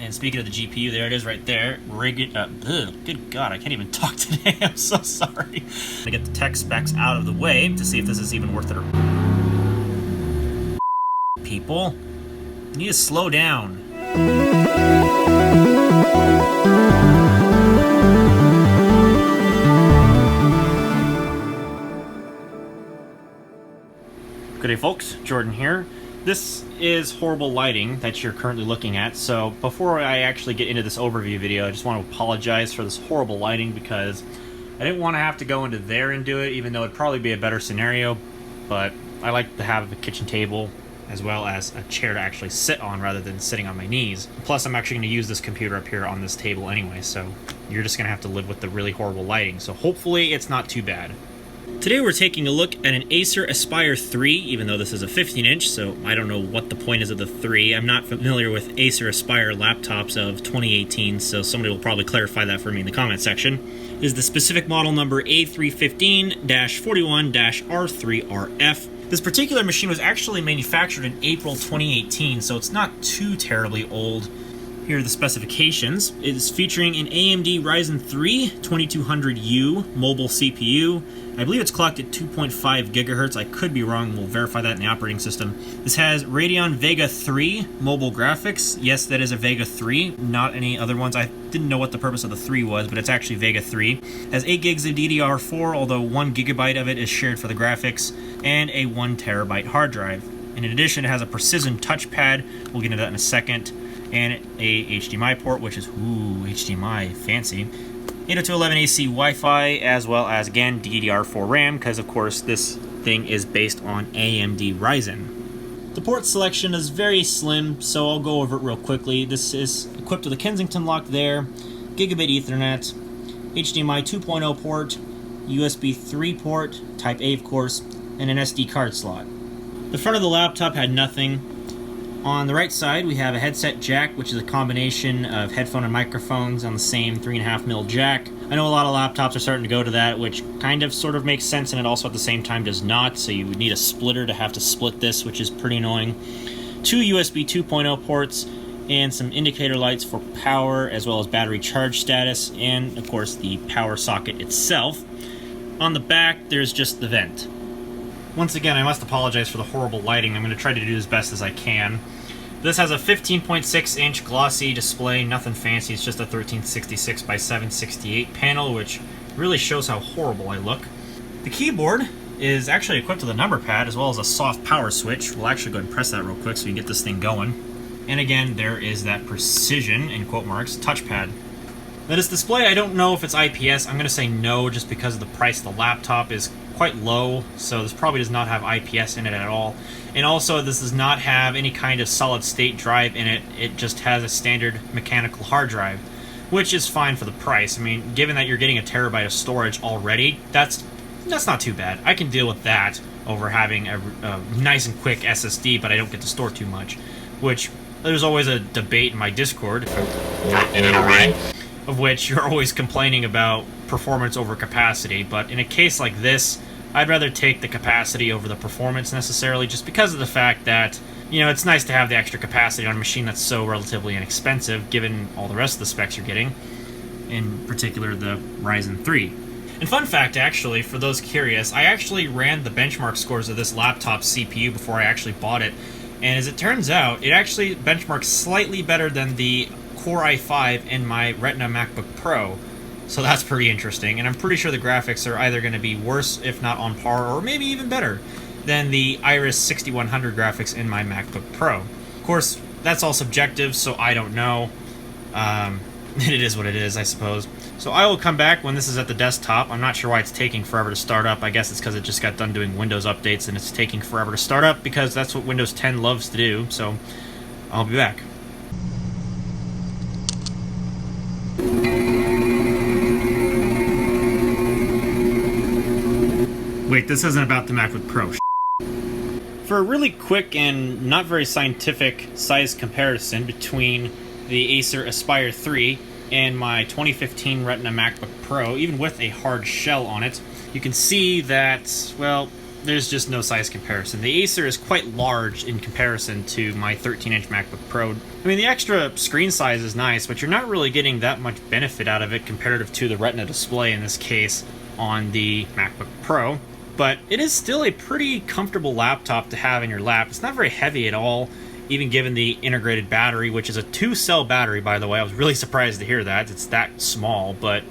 And speaking of the GPU, there it is right there. Good God, I can't even talk today. I'm so sorry. I'm gonna get the tech specs out of the way to see if this is even worth it. People, you need to slow down. Good day, folks. Jordan here. This is horrible lighting that you're currently looking at, so before I actually get into this overview video, I just want to apologize for this horrible lighting because I didn't want to have to go into there and do it, even though it'd probably be a better scenario, but I like to have a kitchen table as well as a chair to actually sit on rather than sitting on my knees. Plus, I'm actually going to use this computer up here on this table anyway, so you're just going to have to live with the really horrible lighting, so hopefully it's not too bad. Today we're taking a look at an Acer Aspire 3, even though this is a 15-inch, so I don't know what the point is of the 3. I'm not familiar with Acer Aspire laptops of 2018, so somebody will probably clarify that for me in the comment section. This is the specific model number A315-41-R3RF. This particular machine was actually manufactured in April 2018, so it's not too terribly old. Here are the specifications. It is featuring an AMD Ryzen 3 2200U mobile CPU. I believe it's clocked at 2.5 gigahertz. I could be wrong. We'll verify that in the operating system. This has Radeon Vega 3 mobile graphics. Yes, that is a Vega 3, not any other ones. I didn't know what the purpose of the 3 was, but it's actually Vega 3. It has 8 gigs of DDR4, although 1 gigabyte of it is shared for the graphics, and a 1 terabyte hard drive. In addition, it has a precision touchpad. We'll get into that in a second. And a HDMI port, which is, ooh, HDMI, fancy. 802.11ac Wi-Fi, as well as, again, DDR4 RAM, because, of course, this thing is based on AMD Ryzen. The port selection is very slim, so I'll go over it real quickly. This is equipped with a Kensington lock there, Gigabit Ethernet, HDMI 2.0 port, USB 3 port, Type A, of course, and an SD card slot. The front of the laptop had nothing. On the right side, we have a headset jack, which is a combination of headphone and microphones on the same 3.5mm jack. I know a lot of laptops are starting to go to that, which kind of sort of makes sense, and it also at the same time does not, so you would need a splitter to have to split this, which is pretty annoying. 2 USB 2.0 ports, and some indicator lights for power, as well as battery charge status, and, of course, the power socket itself. On the back, there's just the vent. Once again, I must apologize for the horrible lighting. I'm going to try to do as best as I can. This has a 15.6-inch glossy display, nothing fancy. It's just a 1366 by 768 panel, which really shows how horrible I look. The keyboard is actually equipped with a number pad as well as a soft power switch. We'll actually go ahead and press that real quick so we can get this thing going. And again, there is that precision, in quote marks, touchpad. Now this display, I don't know if it's IPS. I'm going to say no just because of the price of the laptop is quite low, so this probably does not have IPS in it at all. And also, this does not have any kind of solid-state drive in it. It just has a standard mechanical hard drive, which is fine for the price. I mean, given that you're getting a terabyte of storage already, that's not too bad. I can deal with that over having a nice and quick SSD, but I don't get to store too much, which there's always a debate in my Discord, of which you're always complaining about performance over capacity, but in a case like this, I'd rather take the capacity over the performance necessarily, just because of the fact that, you know, it's nice to have the extra capacity on a machine that's so relatively inexpensive, given all the rest of the specs you're getting, in particular the Ryzen 3. And fun fact, actually, for those curious, I actually ran the benchmark scores of this laptop CPU before I actually bought it, and as it turns out, it actually benchmarks slightly better than the Core i5 in my Retina MacBook Pro. So that's pretty interesting, and I'm pretty sure the graphics are either going to be worse, if not on par, or maybe even better than the Iris 6100 graphics in my MacBook Pro. Of course, that's all subjective, so I don't know. It is what it is, I suppose. So I will come back when this is at the desktop. I'm not sure why it's taking forever to start up. I guess it's because it just got done doing Windows updates, and it's taking forever to start up, because that's what Windows 10 loves to do, so I'll be back. Wait, this isn't about the MacBook Pro. For a really quick and not very scientific size comparison between the Acer Aspire 3 and my 2015 Retina MacBook Pro, even with a hard shell on it, you can see that, well, there's just no size comparison. The Acer is quite large in comparison to my 13-inch MacBook Pro. I mean, the extra screen size is nice, but you're not really getting that much benefit out of it comparative to the Retina display in this case on the MacBook Pro. But it is still a pretty comfortable laptop to have in your lap. It's not very heavy at all, even given the integrated battery, which is a 2-cell battery, by the way. I was really surprised to hear that. It's that small, but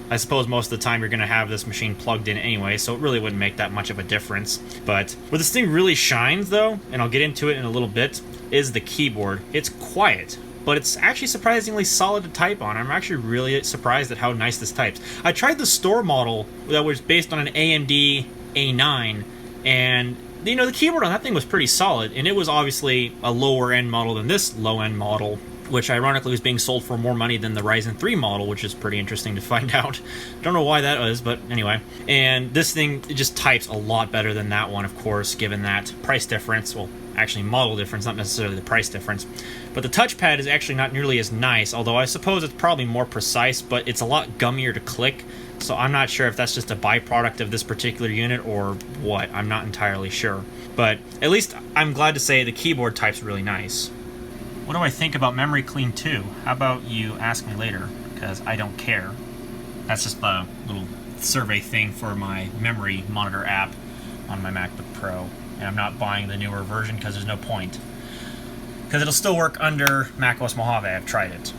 I suppose most of the time you're going to have this machine plugged in anyway, so it really wouldn't make that much of a difference. But where this thing really shines, though, and I'll get into it in a little bit, is the keyboard. It's quiet, but it's actually surprisingly solid to type on. I'm actually really surprised at how nice this types. I tried the store model that was based on an AMD A9, and you know, the keyboard on that thing was pretty solid, and it was obviously a lower-end model than this low-end model, which ironically was being sold for more money than the Ryzen 3 model, which is pretty interesting to find out. Don't know why that was, but anyway. And this thing just types a lot better than that one, of course, given that price difference. Well, actually model difference, not necessarily the price difference. But the touchpad is actually not nearly as nice, although I suppose it's probably more precise, but it's a lot gummier to click. So I'm not sure if that's just a byproduct of this particular unit or what. I'm not entirely sure. But at least I'm glad to say the keyboard types really nice. What do I think about Memory Clean 2? How about you ask me later, because I don't care. That's just a little survey thing for my memory monitor app on my MacBook Pro. And I'm not buying the newer version because there's no point. Because it'll still work under macOS Mojave. I've tried it.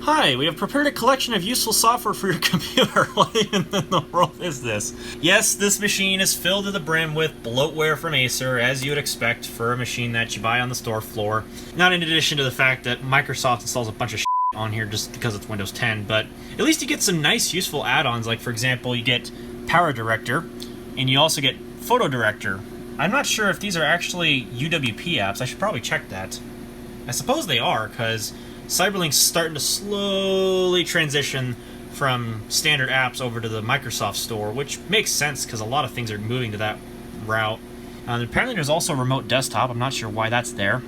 Hi, we have prepared a collection of useful software for your computer. What even in the world is this? Yes, this machine is filled to the brim with bloatware from Acer, as you would expect for a machine that you buy on the store floor. Not in addition to the fact that Microsoft installs a bunch of on here just because it's Windows 10, but at least you get some nice, useful add-ons. Like, for example, you get Power Director, and you also get Photo Director. I'm not sure if these are actually UWP apps. I should probably check that. I suppose they are, because Cyberlink's starting to slowly transition from standard apps over to the Microsoft Store, which makes sense because a lot of things are moving to that route. Apparently there's also a remote desktop. I'm not sure why that's there.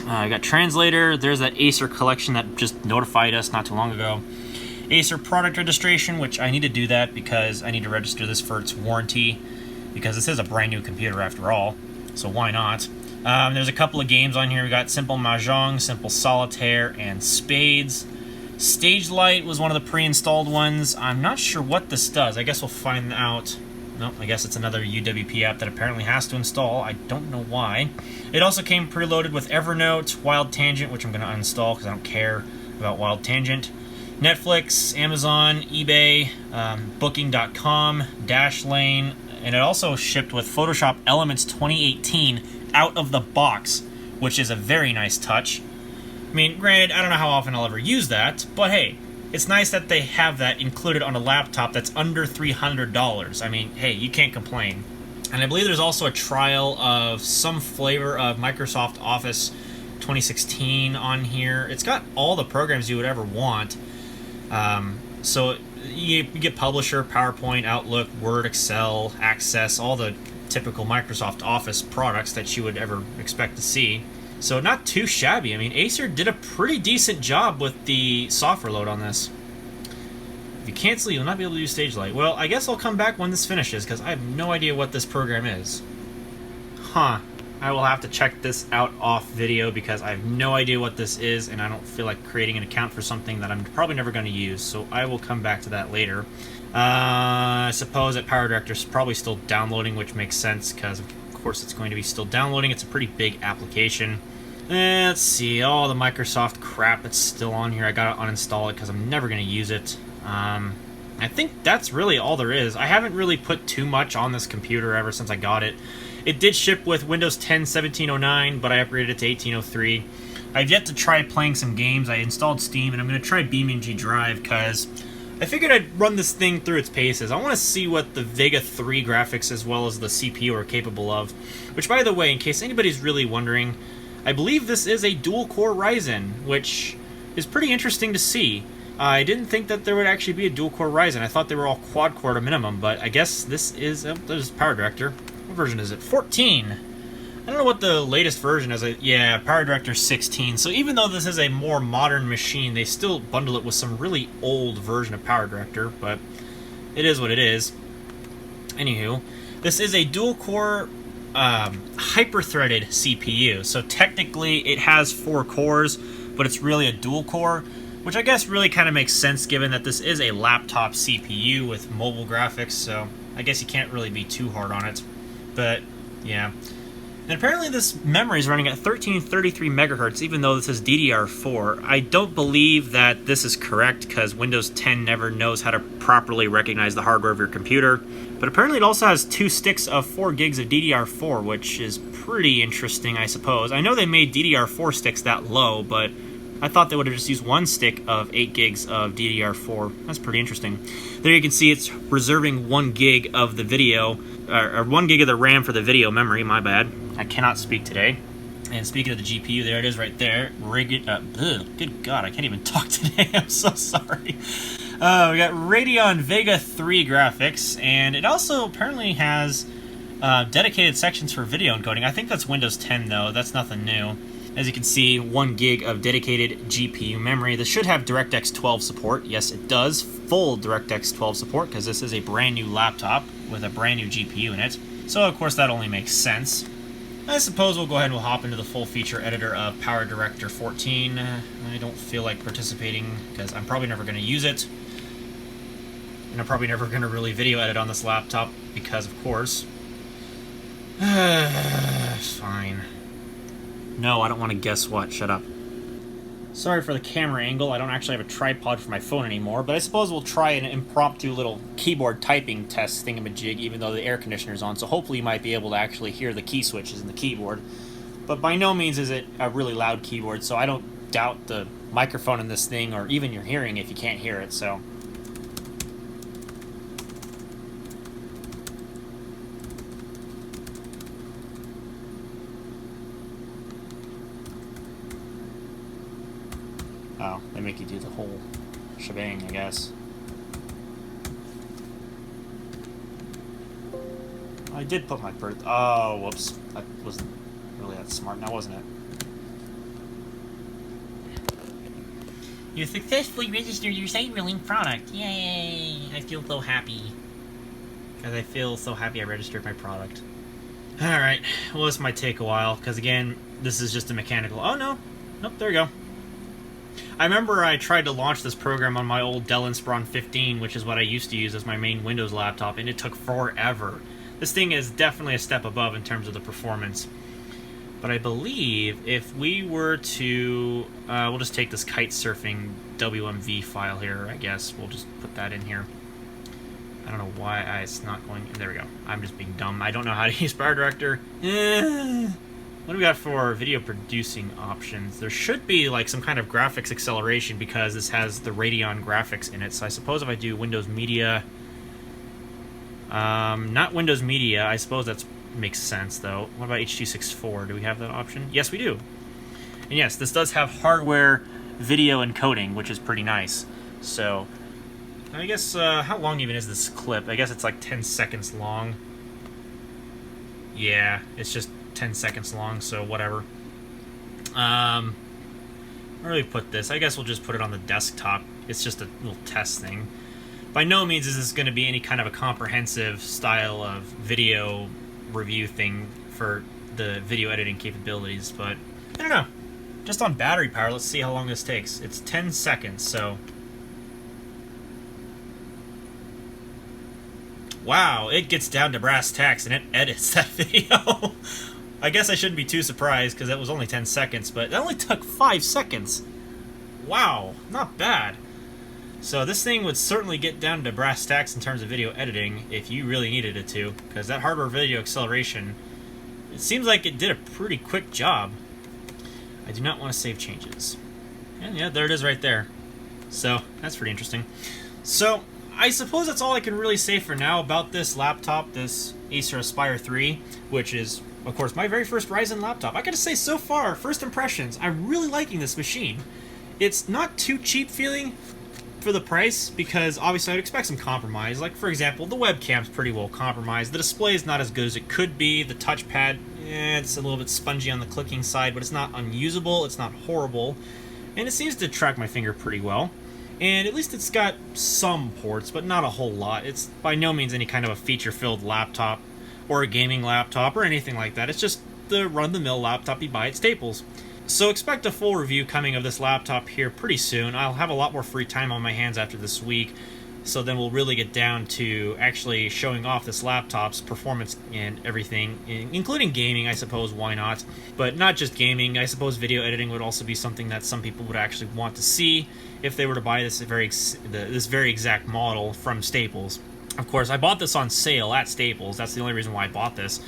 I got Translator. There's that Acer collection that just notified us not too long ago. Acer product registration, which I need to do that because I need to register this for its warranty, because this is a brand new computer after all, so why not? There's a couple of games on here. We got Simple Mahjong, Simple Solitaire, and Spades. Stage Light was one of the pre-installed ones. I'm not sure what this does. I guess we'll find out. Nope, I guess it's another UWP app that apparently has to install. I don't know why. It also came preloaded with Evernote, Wild Tangent, which I'm going to uninstall because I don't care about Wild Tangent, Netflix, Amazon, eBay, Booking.com, Dashlane, and it also shipped with Photoshop Elements 2018 out of the box, which is a very nice touch. I mean, granted, I don't know how often I'll ever use that, but hey, it's nice that they have that included on a laptop that's under $300. I mean, hey, you can't complain. And I believe there's also a trial of some flavor of Microsoft Office 2016 on here. It's got all the programs you would ever want. So you get Publisher, PowerPoint, Outlook, Word, Excel, Access, all the typical Microsoft Office products that you would ever expect to see. So not too shabby. I mean, Acer did a pretty decent job with the software load on this. If you cancel, you'll not be able to use Stage Light. Well, I guess I'll come back when this finishes, because I have no idea what this program is. Huh. I will have to check this out off video, because I have no idea what this is, and I don't feel like creating an account for something that I'm probably never going to use, so I will come back to that later. I suppose that Power Director is probably still downloading, which makes sense, because of course it's going to be still downloading. It's a pretty big application. Let's see, all the Microsoft crap that's still on here. I gotta uninstall it because I'm never going to use it. I think that's really all there is. I haven't really put too much on this computer ever since I got it. It did ship with Windows 10 1709, but I upgraded it to 1803. I've yet to try playing some games. I installed Steam, and I'm going to try BeamNG Drive because I figured I'd run this thing through its paces. I want to see what the Vega 3 graphics as well as the CPU are capable of. Which, by the way, in case anybody's really wondering, I believe this is a dual-core Ryzen, which is pretty interesting to see. I didn't think that there would actually be a dual-core Ryzen. I thought they were all quad-core at a minimum, but I guess this is... Oh, there's Power Director. What version is it? 14! I don't know what the latest version is. Yeah, Power Director 16. So even though this is a more modern machine, they still bundle it with some really old version of Power Director, but it is what it is. Anywho, This is a dual-core hyper-threaded CPU, so technically it has 4 cores, but it's really a dual-core, which I guess really kind of makes sense given that this is a laptop CPU with mobile graphics, so I guess you can't really be too hard on it. But, yeah. And apparently this memory is running at 1333 megahertz, even though this is DDR4. I don't believe that this is correct, because Windows 10 never knows how to properly recognize the hardware of your computer. But apparently it also has 2 sticks of 4 gigs of DDR4, which is pretty interesting, I suppose. I know they made DDR4 sticks that low, but I thought they would have just used 1 stick of 8 gigs of DDR4. That's pretty interesting. There you can see it's reserving 1 gig of the video, or 1 gig of the RAM for the video memory, my bad. I cannot speak today. And speaking of the GPU, there it is right there. Good God, I can't even talk today. I'm so sorry. We got Radeon Vega 3 graphics, and it also apparently has dedicated sections for video encoding. I think that's Windows 10 though. That's nothing new. As you can see, 1 gig of dedicated GPU memory. This should have DirectX 12 support. Yes, it does. Full DirectX 12 support, because this is a brand new laptop with a brand new GPU in it. So, of course, that only makes sense. I suppose we'll go ahead and we'll hop into the full feature editor of PowerDirector 14. I don't feel like participating, because I'm probably never going to use it. And I'm probably never going to really video edit on this laptop, because, of course. Fine. No, I don't want to guess what. Shut up. Sorry for the camera angle. I don't actually have a tripod for my phone anymore, but I suppose we'll try an impromptu little keyboard typing test thingamajig, even though the air conditioner's on, so hopefully you might be able to actually hear the key switches in the keyboard. But by no means is it a really loud keyboard, so I don't doubt the microphone in this thing, or even your hearing if you can't hear it, so... Oh, they make you do the whole shebang, I guess. I did put my birth... Oh, whoops. That wasn't really that smart now, wasn't it? You successfully registered your site-ruling product. Yay! I feel so happy. Because I feel so happy I registered my product. Alright, well, this might take a while, because again, this is just a mechanical... Oh, no. Nope, there we go. I remember I tried to launch this program on my old Dell Inspiron 15, which is what I used to use as my main Windows laptop, and it took forever. This thing is definitely a step above in terms of the performance. But I believe if we were to... we'll just take this kite surfing WMV file here, I guess. We'll just put that in here. I don't know why it's not going... There we go. I'm just being dumb. I don't know how to use PowerDirector. What do we got for video producing options? There should be like some kind of graphics acceleration because this has the Radeon graphics in it. So I suppose if I do Windows Media... not Windows Media. I suppose that makes sense, though. What about H.264? Do we have that option? Yes, we do. And yes, this does have hardware video encoding, which is pretty nice. So, I guess, how long even is this clip? I guess it's like 10 seconds long. Yeah, it's just 10 seconds long, so whatever. Where do we put this? I guess we'll just put it on the desktop. It's just a little test thing. By no means is this going to be any kind of a comprehensive style of video review thing for the video editing capabilities, but I don't know. Just on battery power, let's see how long this takes. It's 10 seconds, so... Wow, it gets down to brass tacks and it edits that video. I guess I shouldn't be too surprised because that was only 10 seconds, but it only took 5 seconds. Wow, not bad. So this thing would certainly get down to brass tacks in terms of video editing if you really needed it to, because that hardware video acceleration, it seems like it did a pretty quick job. I do not want to save changes. And yeah, there it is right there. So that's pretty interesting. So I suppose that's all I can really say for now about this laptop, this Acer Aspire 3, which is, of course, my very first Ryzen laptop. I gotta say, so far, first impressions, I'm really liking this machine. It's not too cheap feeling for the price, because obviously I'd expect some compromise. Like, for example, the webcam's pretty well compromised. The display is not as good as it could be. The touchpad, it's a little bit spongy on the clicking side, but it's not unusable. It's not horrible. And it seems to track my finger pretty well. And at least it's got some ports, but not a whole lot. It's by no means any kind of a feature-filled laptop. or a gaming laptop or anything like that. It's just the run-of-the-mill laptop you buy at Staples. So expect a full review coming of this laptop here pretty soon. I'll have a lot more free time on my hands after this week, so then we'll really get down to actually showing off this laptop's performance and everything, including gaming, I suppose, why not? But not just gaming, I suppose video editing would also be something that some people would actually want to see if they were to buy this very exact model from Staples. Of course, I bought this on sale at Staples. That's the only reason why I bought this.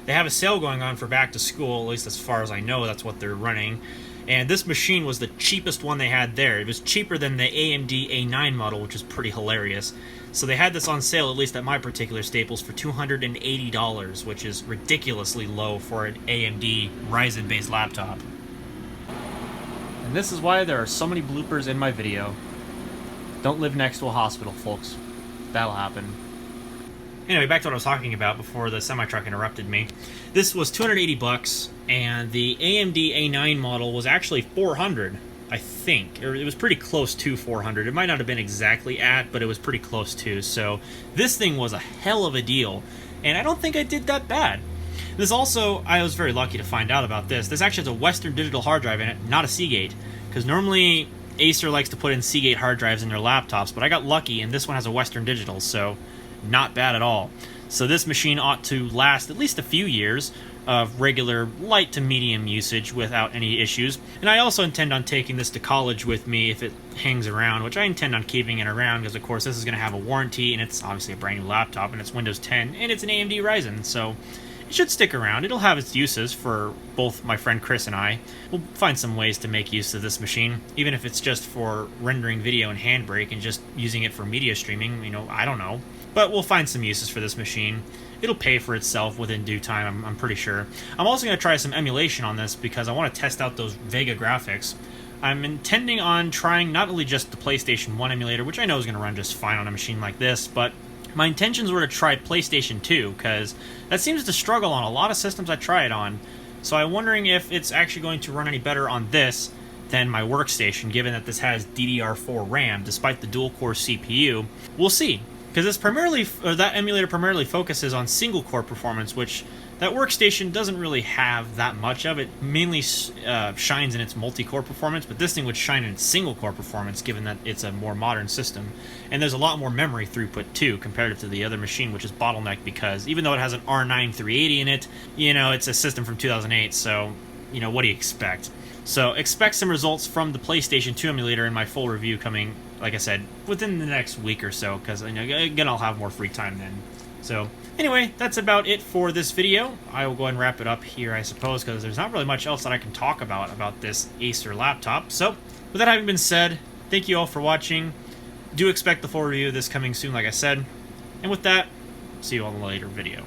They have a sale going on for back to school, at least as far as I know, that's what they're running. And this machine was the cheapest one they had there. It was cheaper than the AMD A9 model, which is pretty hilarious. So they had this on sale, at least at my particular Staples, for $280, which is ridiculously low for an AMD Ryzen-based laptop. And this is why there are so many bloopers in my video. Don't live next to a hospital, folks. That'll happen. Anyway, back to what I was talking about before the semi-truck interrupted me. This was $280, and the AMD A9 model was actually $400, I think. Or it was pretty close to $400. It might not have been exactly at, but it was pretty close to. So this thing was a hell of a deal, and I don't think I did that bad. This also, I was very lucky to find out about this. This actually has a Western Digital hard drive in it, not a Seagate, because normally Acer likes to put in Seagate hard drives in their laptops, but I got lucky, and this one has a Western Digital, so not bad at all. So this machine ought to last at least a few years of regular light to medium usage without any issues. And I also intend on taking this to college with me if it hangs around, which I intend on keeping it around because, of course, this is going to have a warranty, and it's obviously a brand new laptop, and it's Windows 10, and it's an AMD Ryzen, so it should stick around. It'll have its uses for both my friend Chris and I. We'll find some ways to make use of this machine, even if it's just for rendering video in Handbrake and just using it for media streaming, you know, I don't know. But we'll find some uses for this machine. It'll pay for itself within due time, I'm pretty sure. I'm also going to try some emulation on this because I want to test out those Vega graphics. I'm intending on trying not only just the PlayStation 1 emulator, which I know is going to run just fine on a machine like this, but my intentions were to try PlayStation 2, because that seems to struggle on a lot of systems I try it on. So I'm wondering if it's actually going to run any better on this than my workstation, given that this has DDR4 RAM, despite the dual-core CPU. We'll see. Because this that emulator primarily focuses on single-core performance, which that workstation doesn't really have that much of. It mainly shines in its multi-core performance, but this thing would shine in its single-core performance, given that it's a more modern system. And there's a lot more memory throughput, too, comparative to the other machine, which is bottlenecked because even though it has an R9 380 in it, you know, it's a system from 2008, so, you know, what do you expect? So expect some results from the PlayStation 2 emulator in my full review coming, like I said, within the next week or so, because, you know, again, I'll have more free time then. So anyway, that's about it for this video. I will go ahead and wrap it up here, I suppose, because there's not really much else that I can talk about this Acer laptop. So with that having been said, thank you all for watching. Do expect the full review of this coming soon, like I said. And with that, see you all in a later video.